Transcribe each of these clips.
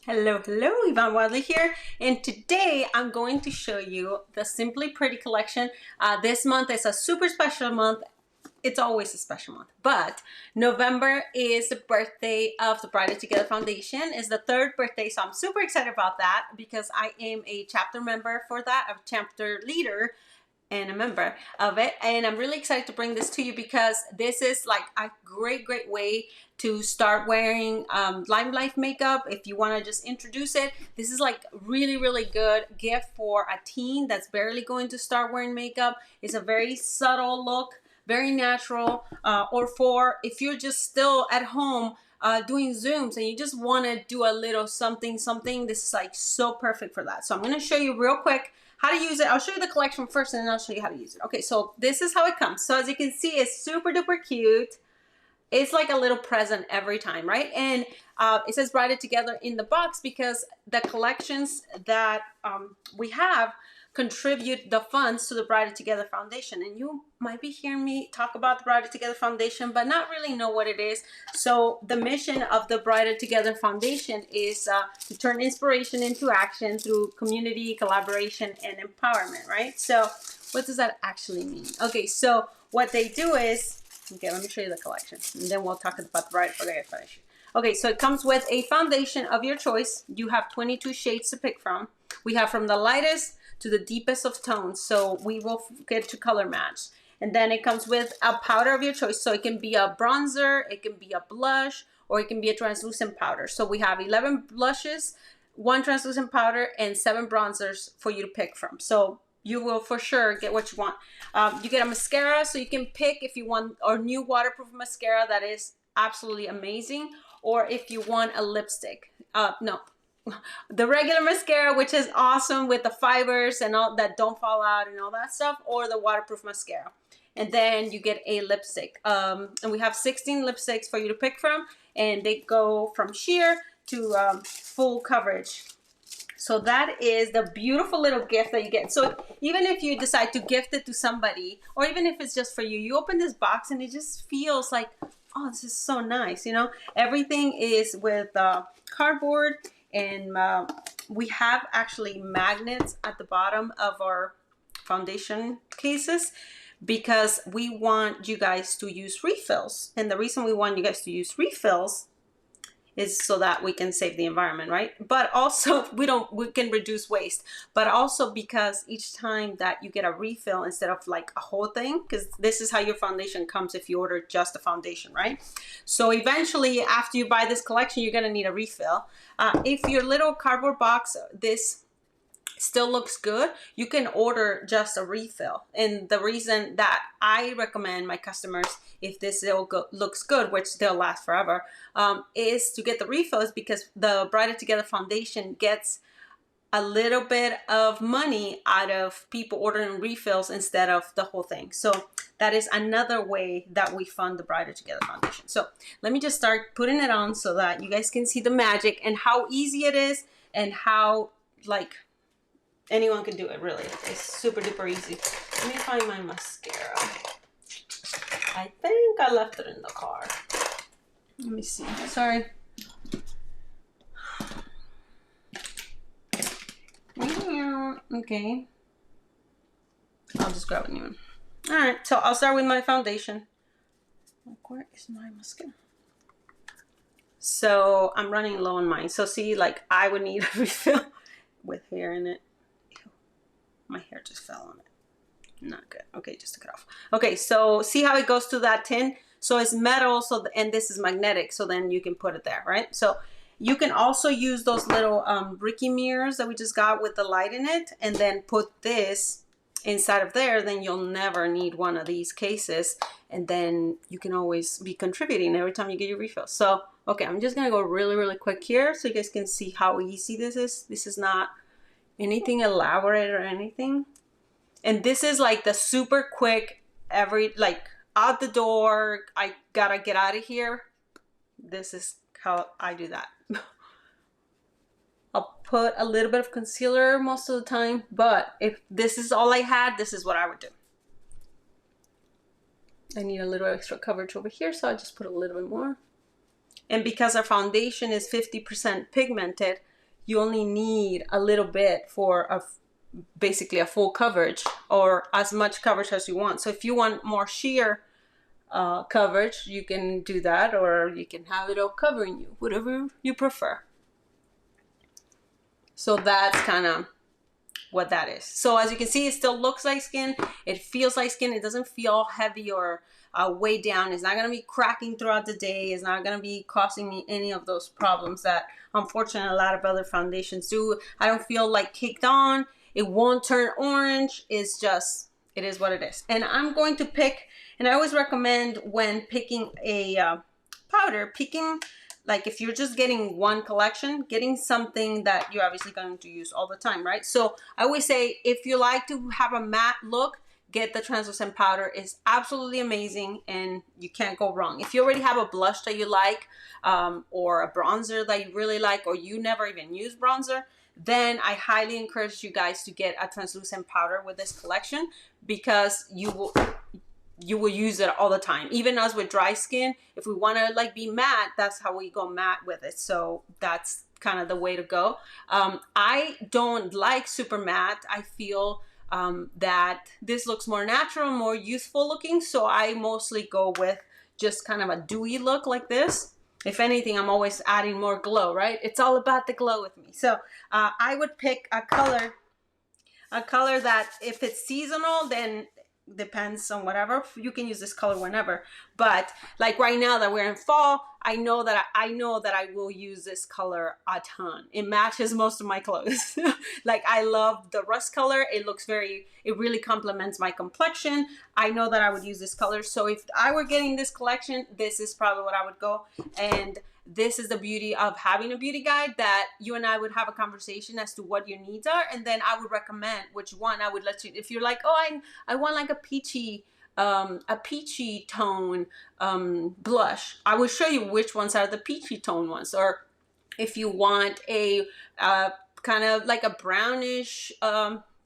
Hello, Yvonne Wadley here, and today I'm going to show you the Simply Pretty collection. This month is a super special month. It's always a special month, but November is the birthday of the Brighter Together Foundation. It's the third birthday, so I'm super excited about that because I am a chapter member for that, a chapter leader and a member of it, and I'm really excited to bring this to you because this is like a great way to start wearing Lime Life makeup. If you want to just introduce it, this is like really good gift for a teen that's barely going to start wearing makeup. It's a very subtle look, very natural, or for if you're just still at home doing Zooms and you just want to do a little something, this is like so perfect for that. So I'm going to show you real quick how to use it. I'll show you the collection first and then I'll show you how to use it. Okay, so this is how it comes. So as you can see, it's super duper cute. It's like a little present every time, right? And it says Brighter Together in the box because the collections that we have contribute the funds to the Brighter Together Foundation. And you might be hearing me talk about the Brighter Together Foundation, but not really know what it is. So the mission of the Brighter Together Foundation is to turn inspiration into action through community, collaboration, and empowerment, right? So what does that actually mean? Okay, so what they do is, okay, let me show you the collection, and then we'll talk about the Brighter Together Foundation. Okay, so it comes with a foundation of your choice. You have 22 shades to pick from. We have from the lightest to the deepest of tones, so we will get to color match. And then it comes with a powder of your choice, so it can be a bronzer, it can be a blush, or it can be a translucent powder. So we have 11 blushes, 1 translucent powder, and 7 bronzers for you to pick from. So you will for sure get what you want. You get a mascara, so you can pick if you want our new waterproof mascara that is absolutely amazing, or if you want a lipstick. No, the regular mascara, which is awesome with the fibers and all that don't fall out and all that stuff, or the waterproof mascara. And then you get a lipstick. And we have 16 lipsticks for you to pick from, and they go from sheer to full coverage. So that is the beautiful little gift that you get. So even if you decide to gift it to somebody, or even if it's just for you, you open this box and it just feels like, oh, this is so nice. You know, everything is with cardboard, and we have actually magnets at the bottom of our foundation cases because we want you guys to use refills. And the reason we want you guys to use refills is so that we can save the environment, right? But also we can reduce waste, but also because each time that you get a refill instead of like a whole thing, because this is how your foundation comes if you order just a foundation, right? So eventually after you buy this collection, you're gonna need a refill. If your little cardboard box, this still looks good, you can order just a refill. And the reason that I recommend my customers, if this looks good, which they'll last forever, is to get the refills because the Brighter Together Foundation gets a little bit of money out of people ordering refills instead of the whole thing. So that is another way that we fund the Brighter Together Foundation. So let me just start putting it on so that you guys can see the magic and how easy it is and how like anyone can do it, really. It's super duper easy. Let me find my mascara. I think I left it in the car. Let me see. Sorry. Okay. I'll just grab a new one. Alright, so I'll start with my foundation. Where is my mascara? So I'm running low on mine. So see, like I would need a refill with hair in it. My hair just fell on it. Not good. Okay, just took it off. Okay, so see how it goes to that tin? So it's metal, and this is magnetic, so then you can put it there, right? So you can also use those little Ricky mirrors that we just got with the light in it, and then put this inside of there. Then you'll never need one of these cases, and then you can always be contributing every time you get your refill. So, okay, I'm just gonna go really quick here so you guys can see how easy this is. This is not anything elaborate or anything, and this is like the super quick like out the door, I gotta get out of here. This is how I do that. I'll put a little bit of concealer most of the time, but if this is all I had, this is what I would do. I need a little extra coverage over here, so I just put a little bit more. And because our foundation is 50% pigmented, you only need a little bit for basically a full coverage, or as much coverage as you want. So if you want more sheer coverage, you can do that, or you can have it all covering you, whatever you prefer. So that's kind of what that is. So as you can see, it still looks like skin. It feels like skin. It doesn't feel heavy or weighed down. It's not going to be cracking throughout the day. It's not going to be causing me any of those problems that unfortunately a lot of other foundations do. I don't feel like caked on. It won't turn orange. It's just, it is what it is. And I'm going to pick, and I always recommend when picking a powder, picking, like if you're just getting one collection, getting something that you're obviously going to use all the time, right? So I always say, if you like to have a matte look, get the translucent powder. It's absolutely amazing and you can't go wrong. If you already have a blush that you like, or a bronzer that you really like, or you never even use bronzer, then I highly encourage you guys to get a translucent powder with this collection, because you will use it all the time. Even us with dry skin, if we want to like be matte, that's how we go matte with it. So that's kind of the way to go. I don't like super matte. I feel that this looks more natural, more youthful looking. So I mostly go with just kind of a dewy look like this. If anything, I'm always adding more glow, right? It's all about the glow with me. So I would pick a color that if it's seasonal, then depends on whatever, you can use this color whenever. But like right now that we're in fall, I know that I will use this color a ton. It matches most of my clothes. Like I love the rust color. It really complements my complexion. I know that I would use this color. So if I were getting this collection, this is probably what I would go. And this is the beauty of having a beauty guide, that you and I would have a conversation as to what your needs are, and then I would recommend which one I would let you. If you're like, oh, I want like a peachy tone blush, I will show you which ones are the peachy tone ones. Or if you want a kind of like a brownish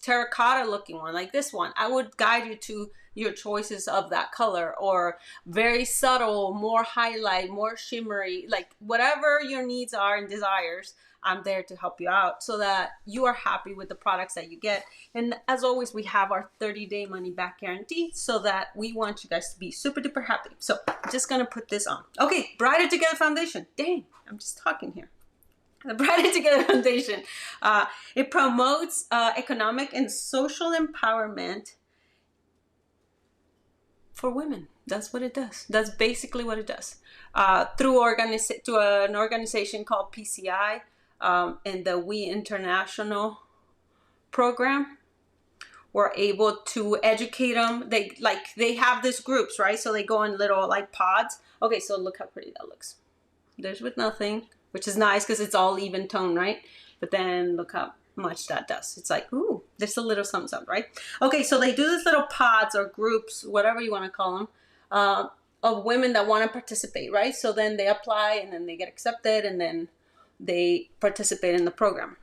terracotta looking one like this one, I would guide you to your choices of that color. Or very subtle, more highlight, more shimmery, like whatever your needs are and desires, I'm there to help you out so that you are happy with the products that you get. And as always, we have our 30-day money back guarantee, so that we want you guys to be super duper happy. So I'm just gonna put this on. Okay, Brighter Together foundation. Dang, I'm just talking here. The Brighter Together foundation. It promotes economic and social empowerment for women. That's what it does. That's basically what it does. Through an organization called PCI, and the We International program, we're able to educate them. They have these groups, right? So they go in little like pods. Okay, so look how pretty that looks. There's with nothing, which is nice because it's all even tone, right? But then look how much that does. It's like, ooh, there's a little thumbs up, right? Okay, so they do these little pods or groups, whatever you want to call them, of women that want to participate, right? So then they apply and then they get accepted and then they participate in the program.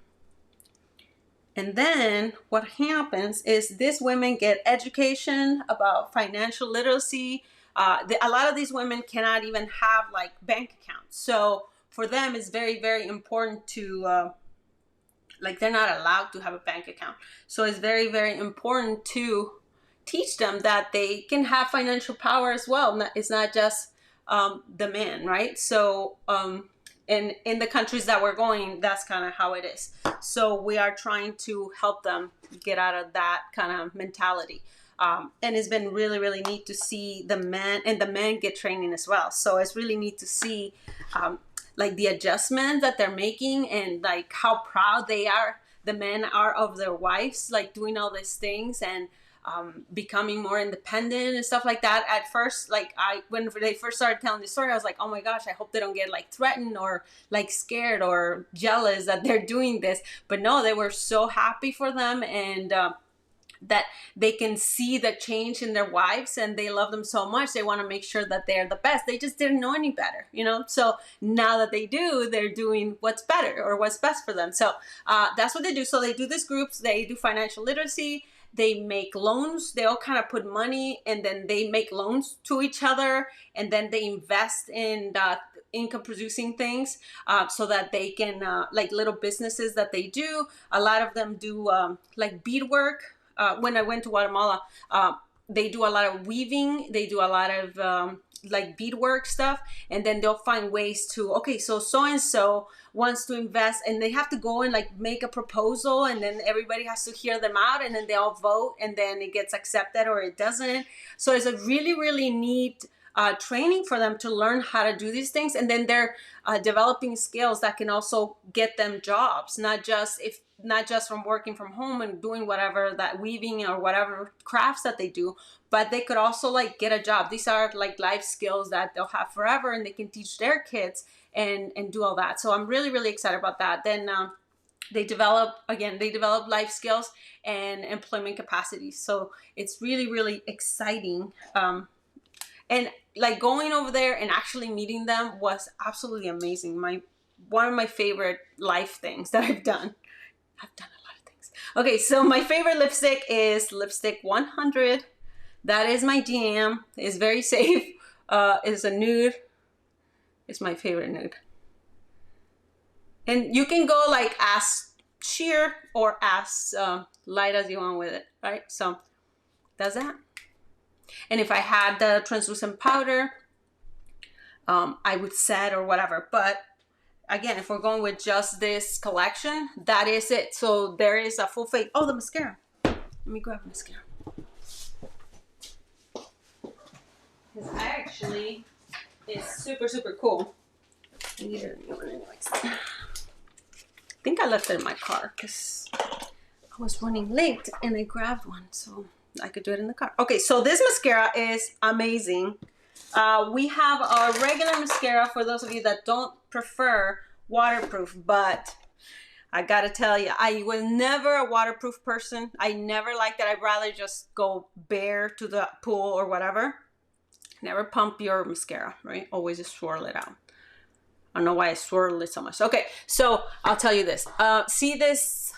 And then what happens is these women get education about financial literacy. A lot of these women cannot even have like bank accounts. So for them, it's very, very important to, they're not allowed to have a bank account. So it's very, very important to teach them that they can have financial power as well. It's not just the man, right? So in the countries that we're going, that's kind of how it is. So we are trying to help them get out of that kind of mentality. And it's been really, really neat to see the men get training as well. So it's really neat to see like the adjustments that they're making and like how proud the men are of their wives, like doing all these things and becoming more independent and stuff like that. At first, when they first started telling the story, I was like, oh my gosh, I hope they don't get like threatened or like scared or jealous that they're doing this. But no, they were so happy for them, and that they can see the change in their wives and they love them so much. They want to make sure that they're the best. They just didn't know any better, you know? So now that they do, they're doing what's better or what's best for them. So that's what they do. So they do these groups, they do financial literacy, they make loans, they all kind of put money and then they make loans to each other, and then they invest in income producing things, so that they can, like little businesses that they do. A lot of them do like beadwork. When I went to Guatemala, they do a lot of weaving. They do a lot of like beadwork stuff, and then they'll find ways to, okay, so and so wants to invest, and they have to go and like make a proposal, and then everybody has to hear them out, and then they all vote, and then it gets accepted or it doesn't. So it's a really neat training for them to learn how to do these things, and then they're developing skills that can also get them jobs, not just from working from home and doing whatever, that weaving or whatever crafts that they do, but they could also like get a job. These are like life skills that they'll have forever, and they can teach their kids and do all that. So I'm really excited about that. Then they develop life skills and employment capacities. So it's really exciting. And like going over there and actually meeting them was absolutely amazing. One of my favorite life things that I've done. I've done a lot of things. Okay, so my favorite lipstick is Lipstick 100. That is my jam. It's very safe. It's a nude. It's my favorite nude. And you can go like as sheer or as light as you want with it, right? So that's that. And if I had the translucent powder, I would set or whatever. But again, if we're going with just this collection, that is it. So there is a full face. Oh, the mascara. Let me grab mascara. Because actually, it's super cool. I need a new one anyways. I think I left it in my car because I was running late and I grabbed one, so I could do it in the car. Okay, so this mascara is amazing. We have our regular mascara for those of you that don't prefer waterproof, but I gotta tell you, I was never a waterproof person. I never liked it. I'd rather just go bare to the pool or whatever. Never pump your mascara, right? Always just swirl it out. I don't know why I swirl it so much. Okay, so I'll tell you this. See this?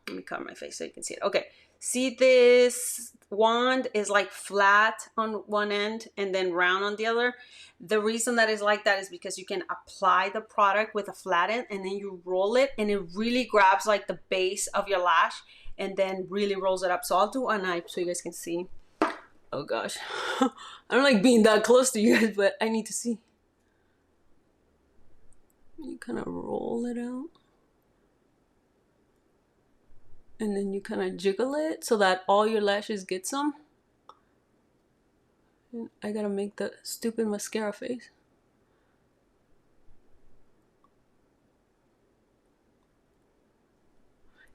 Let me cover my face so you can see it. Okay, see this wand is like flat on one end and then round on the other. The reason that is like that is because you can apply the product with a flat end and then you roll it, and it really grabs like the base of your lash and then really rolls it up. So I'll do an eye so you guys can see. Oh gosh, I don't like being that close to you guys, but I need to see. You kind of roll it out. And then you kind of jiggle it so that all your lashes get some. And I gotta make the stupid mascara face.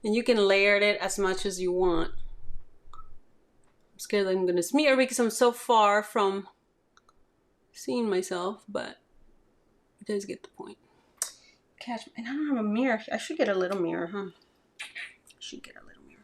And you can layer it as much as you want. I'm scared that I'm gonna smear because I'm so far from seeing myself, but you guys get the point. Catch me. And I don't have a mirror. I should get a little mirror, huh? Should get a little mirror.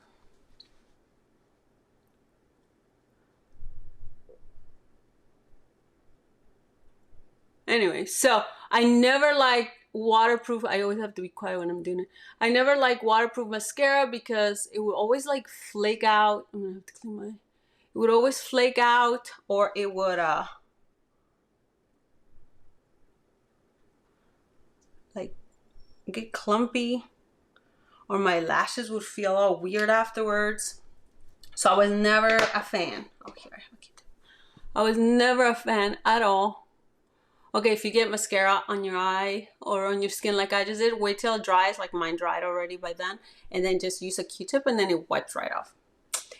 Anyway, so I never liked waterproof. I always have to be quiet when I'm doing it. I never liked waterproof mascara because it would always like flake out. I'm gonna have to clean my. It would always flake out, or it would like get clumpy, or my lashes would feel all weird afterwards. So I was never a fan. Oh, here, I have a Q-tip. I was never a fan at all. Okay, if you get mascara on your eye or on your skin like I just did, wait till it dries, like mine dried already by then, and then just use a Q-tip and then it wipes right off.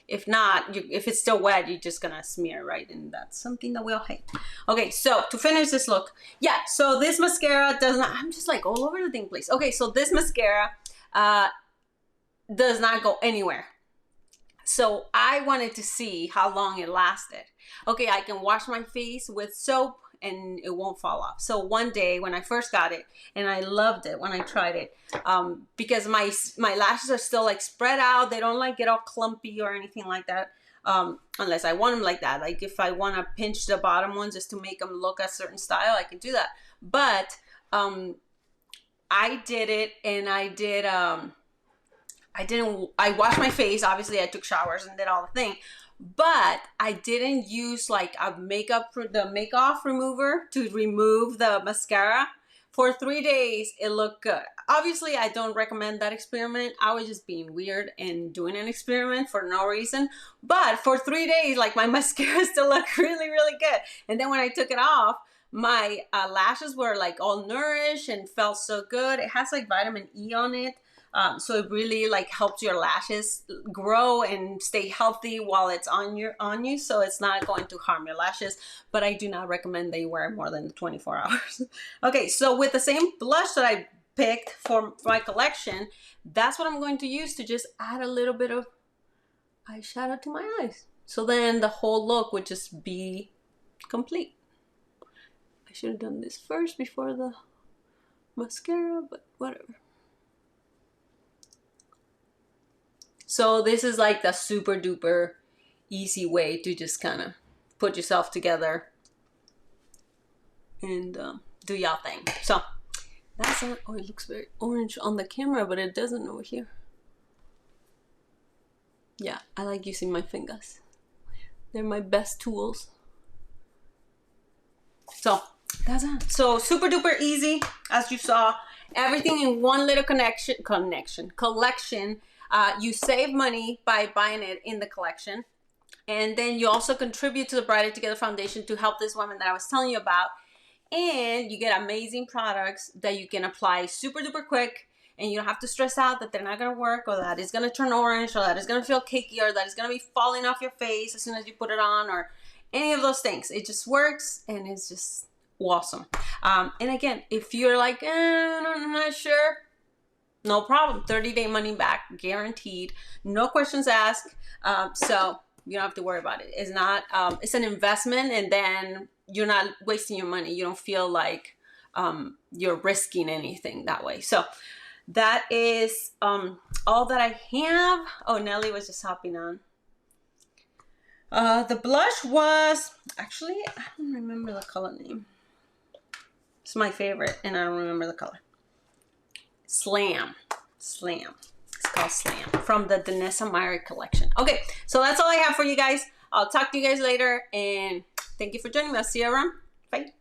If not, if it's still wet, you're just gonna smear, right? And that's something that we all hate. Okay, so to finish this look, yeah, so this mascara does not, I'm just like all over the thing, please. Okay, so this mascara does not go anywhere. So I wanted to see how long it lasted. Okay, I can wash my face with soap and it won't fall off. So one day when I first got it, and I loved it when I tried it, because my lashes are still like spread out. They don't like get all clumpy or anything like that, unless I want them like that. Like if I want to pinch the bottom ones just to make them look a certain style, I can do that. But I did it, and I washed my face. Obviously I took showers and did all the thing, but I didn't use like the make off remover to remove the mascara. For 3 days, it looked good. Obviously, I don't recommend that experiment. I was just being weird and doing an experiment for no reason. But for 3 days, like my mascara still looked really, really good. And then when I took it off, my lashes were like all nourished and felt so good. It has like vitamin E on it. So it really like helps your lashes grow and stay healthy while it's on you. So it's not going to harm your lashes, but I do not recommend that you wear it more than 24 hours. Okay, so with the same blush that I picked for my collection, that's what I'm going to use to just add a little bit of eyeshadow to my eyes. So then the whole look would just be complete. I should have done this first before the mascara, but whatever. So this is like the super duper easy way to just kind of put yourself together and do y'all thing. So that's it. Oh, it looks very orange on the camera, but it doesn't over here. Yeah, I like using my fingers. They're my best tools. So that's it. So super duper easy, as you saw. Everything in one little collection. You save money by buying it in the collection, and then you also contribute to the Brighter Together Foundation to help this woman that I was telling you about, and you get amazing products that you can apply super duper quick, and you don't have to stress out that they're not going to work, or that it's going to turn orange, or that it's going to feel cakey, or that it's going to be falling off your face as soon as you put it on, or any of those things. It just works, and it's just awesome. And again, if you're like, I'm not sure, no problem. 30-day money back guaranteed. No questions asked. So you don't have to worry about it. It's not, it's an investment, and then you're not wasting your money. You don't feel like you're risking anything that way. So that is all that I have. Oh, Nelly was just hopping on. The blush was, actually, I don't remember the color name. It's my favorite, and I don't remember the color. Slam. It's called Slam from the Danessa Myricks collection. Okay, so that's all I have for you guys. I'll talk to you guys later, and thank you for joining me. I'll see you around. Bye.